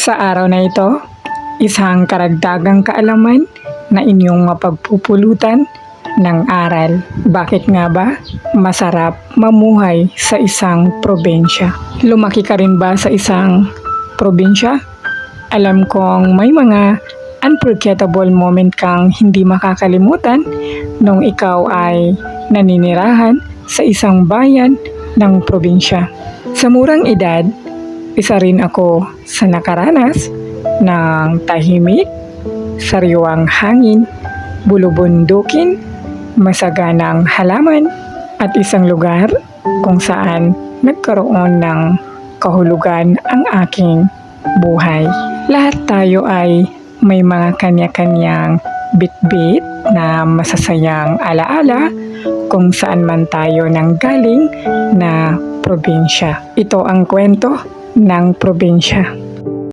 Sa araw na ito, isang karagdagang kaalaman na inyong mapagpupulutan ng aral. Bakit nga ba masarap mamuhay sa isang probinsya? Lumaki ka rin ba sa isang probinsya? Alam kong may mga unforgettable moment kang hindi makakalimutan nung ikaw ay naninirahan sa isang bayan ng probinsya. Sa murang edad, isa rin ako sa nakaranas ng tahimik, sariwang hangin, bulubundukin, masaganang halaman at isang lugar kung saan nagkaroon ng kahulugan ang aking buhay. Lahat tayo ay may mga kanya-kanyang bitbit na masasayang alaala kung saan man tayo nanggaling na probinsya. Ito ang kwento ng probinsya.